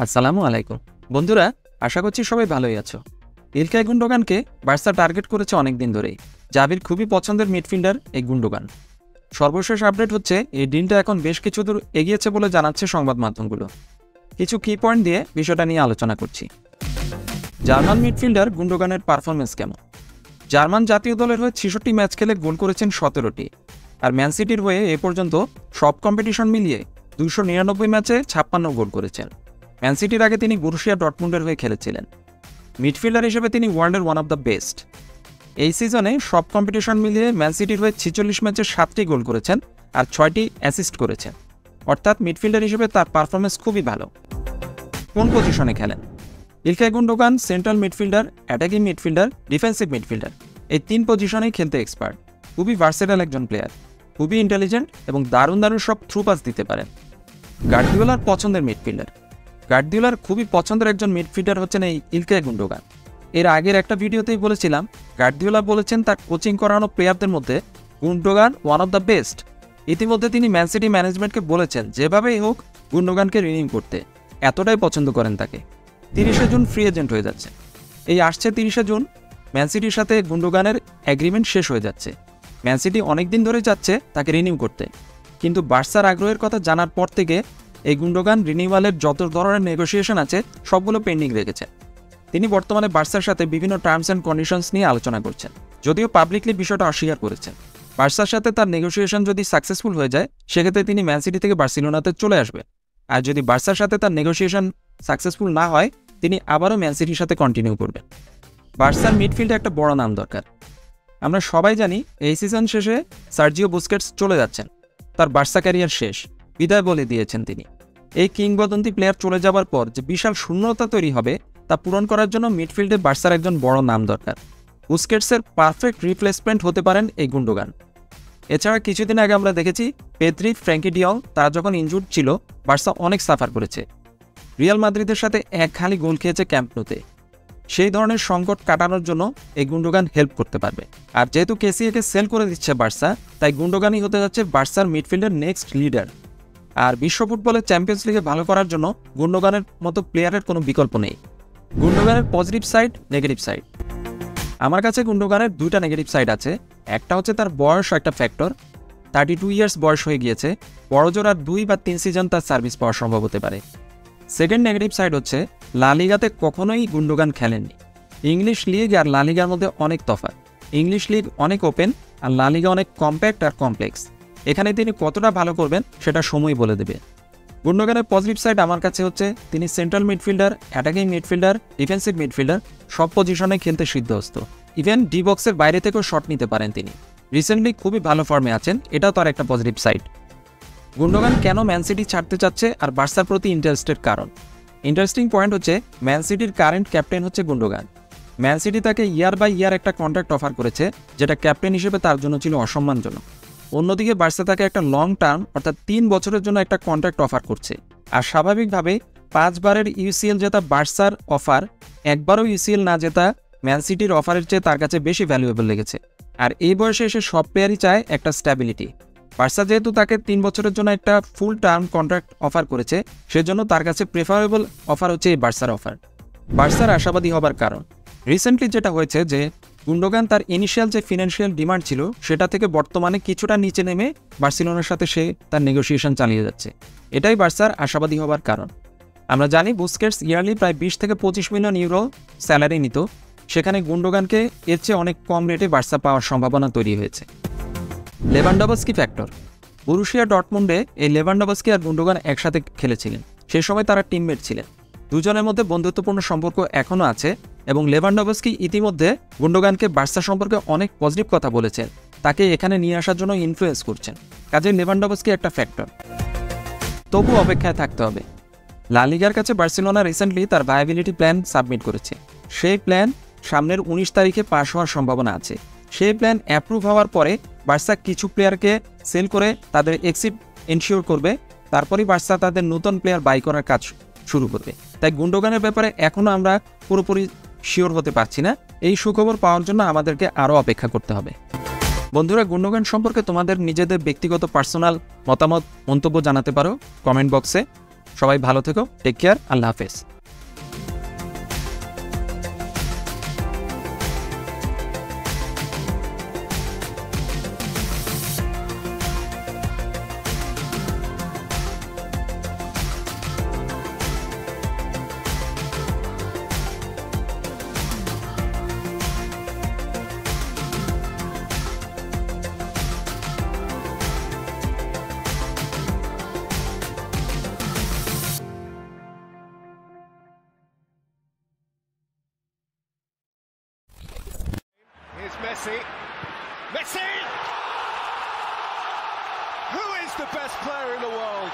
আসসালামু আলাইকুম বন্ধুরা, আশা করছি সবাই ভালোই আছো। ইলকাই গুন্ডোগানকে বার্সা টার্গেট করেছে অনেক দিন ধরেই। জাভির খুবই পছন্দের মিডফিল্ডার এই গুন্ডোগান। সর্বশেষ আপডেট হচ্ছে এই দিনটা এখন বেশ কিছু দূর এগিয়েছে বলে জানাচ্ছে সংবাদ মাধ্যমগুলো। কিছু কি পয়েন্ট দিয়ে বিষয়টা নিয়ে আলোচনা করছি। জার্মান মিডফিল্ডার গুন্ডোগানের পারফরমেন্স কেমন? জার্মান জাতীয় দলের হয়ে 66 ম্যাচ খেলে গোল করেছেন 17টি, আর ম্যান সিটির হয়ে এ পর্যন্ত সব কম্পিটিশন মিলিয়ে 299 ম্যাচে 56 গোল করেছেন। ম্যান সিটির আগে তিনি বরুশিয়া ডর্টমুন্ডের হয়ে খেলেছিলেন। মিডফিল্ডার হিসেবে তিনি ওয়ার্ল্ডের ওয়ান অফ দ্য বেস্ট। এই সিজনে সব কম্পিটিশন মিলিয়ে ম্যান সিটির হয়ে 46 ম্যাচে 7টি গোল করেছেন আর 6টি অ্যাসিস্ট করেছেন, অর্থাৎ মিডফিল্ডার হিসেবে তার পারফরমেন্স খুবই ভালো। কোন পজিশনে খেলেন? Ilkay Gundogan central midfielder, attacking midfielder, defensive midfielder, এই 3 পজিশনেই খেলতে এক্সপার্ট। খুবই ভার্সেটাইল একজন প্লেয়ার, খুবই ইন্টেলিজেন্ট এবং দারুণ সব থ্রু পাস দিতে পারেন। গার্দিওলার পছন্দের মিডফিল্ডার। গার্দিওলার খুবই পছন্দের একজন মিডফিল্ডার হচ্ছেন এই ইলকাই গুন্ডোগান। এর আগের একটা ভিডিওতেই বলেছিলাম, গার্দিওলা বলেছেন তার কোচিং করানো প্লেয়ারদের মধ্যে Gundogan one of the best. ইতিমধ্যে তিনি ম্যান সিটি ম্যানেজমেন্টকে বলেছেন যেভাবেই হোক গুন্ডোগানকে রিনিউ করতে, এতটাই পছন্দ করেন তাকে। 30শে জুন ফ্রি এজেন্ট হয়ে যাচ্ছে। এই আসছে 30শে জুন ম্যান সিটির সাথে গুন্ডোগানের অ্যাগ্রিমেন্ট শেষ হয়ে যাচ্ছে। ম্যান সিটি অনেক দিন ধরে যাচ্ছে তাকে রিনিউ করতে, কিন্তু বার্সার আগ্রহের কথা জানার পর থেকে এই গুন্ডোগান রিনিউয়ালের যত ধরনের নেগোসিয়েশন আছে সবগুলো পেন্ডিং রেখেছেন। তিনি বর্তমানে বার্সার সাথে বিভিন্ন টার্মস অ্যান্ড কন্ডিশনস নিয়ে আলোচনা করছেন, যদিও পাবলিকলি বিষয়টা অস্বীকার করেছেন। বার্সার সাথে তার নেগোসিয়েশন যদি সাকসেসফুল হয়ে যায় সেক্ষেত্রে তিনি ম্যান সিটি থেকে বার্সেলোনাতে চলে আসবেন, আর যদি বার্সার সাথে তার নেগোসিয়েশন সাকসেসফুল না হয় তিনি আবারও ম্যান সিটির সাথে কন্টিনিউ করবেন। বার্সার মিডফিল্ডে একটা বড় নাম দরকার। আমরা সবাই জানি এই সিজন শেষে সার্জিও বুস্কেটস চলে যাচ্ছেন, তার বার্সা ক্যারিয়ার শেষ, বিদায় বলে দিয়েছেন তিনি। এই কিংবদন্তি প্লেয়ার চলে যাবার পর যে বিশাল শূন্যতা তৈরি হবে তা পূরণ করার জন্য মিডফিল্ডে বার্সার একজন বড় নাম দরকার। বুস্কেটসের পারফেক্ট রিপ্লেসমেন্ট হতে পারেন এই গুন্ডোগান। এছাড়া কিছুদিন আগে আমরা দেখেছি পেদ্রি, ফ্র্যাঙ্কি ডিয়ং তারা যখন ইনজুর্ড ছিল বার্সা অনেক সাফার করেছে। রিয়াল মাদ্রিদের সাথে এক খালি গোল খেয়েছে ক্যাম্প নুতে। সেই ধরনের সংকট কাটানোর জন্য এই গুন্ডোগান হেল্প করতে পারবে। আর যেহেতু কেসিএকে সেল করে দিচ্ছে বার্সা, তাই গুন্ডোগানই হতে যাচ্ছে বার্সার মিডফিল্ডের নেক্সট লিডার। আর বিশ্ব ফুটবলে চ্যাম্পিয়ন্স লিগে ভালো করার জন্য গুন্ডোগানের মতো প্লেয়ারের কোনো বিকল্প নেই। গুন্ডোগানের পজিটিভ সাইড, নেগেটিভ সাইড। আমার কাছে গুন্ডোগানের 2টা নেগেটিভ সাইড আছে। একটা হচ্ছে তার বয়স একটা ফ্যাক্টর। 32 ইয়ার্স বয়স হয়ে গিয়েছে, বড়জোর আর 2 বা 3 সিজন তার সার্ভিস পাওয়া সম্ভব হতে পারে। সেকেন্ড নেগেটিভ সাইড হচ্ছে লা লিগাতে কখনোই গুন্ডোগান খেলেননি। ইংলিশ লিগ আর লা লিগার মধ্যে অনেক তফাৎ। ইংলিশ লিগ অনেক ওপেন আর লা লিগা অনেক কম্প্যাক্ট আর কমপ্লেক্স। এখানে তিনি কতটা ভালো করবেন সেটা সময় বলে দেবে। গুন্ডোগানের পজিটিভ সাইড আমার কাছে হচ্ছে তিনি central midfielder, attacking midfielder, defensive midfielder, সব পজিশনে খেলতে সিদ্ধহস্ত। ইভেন ডি বক্সের বাইরে থেকেও শট নিতে পারেন তিনি। রিসেন্টলি খুবই ভালো ফর্মে আছেন, এটাও তার একটা পজিটিভ সাইড। গুন্ডোগান কেন ম্যান সিটি ছাড়তে চাচ্ছে আর বার্সার প্রতি ইন্টারেস্টের কারণ। ইন্টারেস্টিং পয়েন্ট হচ্ছে ম্যান সিটির কারেন্ট ক্যাপ্টেন হচ্ছে গুন্ডোগান। ম্যান সিটি তাকে ইয়ার বাই ইয়ার একটা কন্ট্রাক্ট অফার করেছে, যেটা ক্যাপ্টেন হিসেবে তার জন্য ছিল অসম্মানজনক। অন্যদিকে বার্সা তাকে একটা লং টার্ম অর্থাৎ 3 বছরের জন্য একটা কন্ট্রাক্ট অফার করছে। আর স্বাভাবিকভাবে 5 বারের ইউসিএল জেতা বার্সার অফার একবারও ইউসিএল না জেতা ম্যান সিটির অফারের চেয়ে তার কাছে বেশি ভ্যালুয়েবল লেগেছে। আর এই বয়সে এসে সব প্লেয়ারই চায় একটা স্ট্যাবিলিটি। বার্সা যেহেতু তাকে 3 বছরের জন্য একটা ফুল টার্ম কন্ট্রাক্ট অফার করেছে, সেজন্য তার কাছে প্রেফারেবল অফার হচ্ছে এই বার্সার অফার। বার্সার আশাবাদী হবার কারণ রিসেন্টলি যেটা হয়েছে যে গুন্ডোগান তার ইনিশিয়াল যে ফিনান্সিয়াল ডিমান্ড ছিল সেটা থেকে বর্তমানে কিছুটা নিচে নেমে বার্সেলোনার সাথে সে তার নেগোসিয়েশন চালিয়ে যাচ্ছে। এটাই বার্সার আশাবাদী হবার কারণ। আমরা জানি বুস্কেটস ইয়ারলি প্রায় 20 থেকে 25 মিলিয়ন ইউরো স্যালারি নিত, সেখানে গুন্ডোগানকে এর চেয়ে অনেক কম রেটে বার্সা পাওয়ার সম্ভাবনা তৈরি হয়েছে। Lewandowski factor. বরুশিয়া ডর্টমুন্ডে এই লেভানডোভস্কি আর গুন্ডোগান একসাথে খেলেছিলেন। সেই সময় তারা টিমমেট ছিলেন। দুজনের মধ্যে বন্ধুত্বপূর্ণ সম্পর্ক এখনও আছে এবং লেভানডোভস্কি ইতিমধ্যে গুন্ডোগানকে বার্সা সম্পর্কে অনেক পজিটিভ কথা বলেছেন, তাকে এখানে নিয়ে আসার জন্য ইনফ্লুয়েন্স করছেন। কাজে লেভানডোভস্কি একটা ফ্যাক্টর। তবু অপেক্ষায় থাকতে হবে। লা লিগার কাছে বার্সেলোনা রিসেন্টলি তার ভায়াবিলিটি প্ল্যান সাবমিট করেছে। সেই প্ল্যান সামনের 19 তারিখে পাস হওয়ার সম্ভাবনা আছে। সেই প্ল্যান অ্যাপ্রুভ হওয়ার পরে বার্সা কিছু প্লেয়ারকে সেল করে তাদের এক্সিট এনশিওর করবে, তারপরেই বার্সা তাদের নতুন প্লেয়ার বাই করার কাজ শুরু করবে। তাই গুন্ডোগানের ব্যাপারে এখনও আমরা পুরোপুরি শিওর হতে পারছি না। এই সুখবর পাওয়ার জন্য আমাদেরকে আরও অপেক্ষা করতে হবে। বন্ধুরা, গুন্ডোগান সম্পর্কে তোমাদের নিজেদের ব্যক্তিগত পার্সোনাল মতামত মন্তব্য জানাতে পারো কমেন্ট বক্সে। সবাই ভালো থেকো, টেক কেয়ার, আল্লাহ হাফেজ। Here's Messi. Messi! Who is the best player in the world?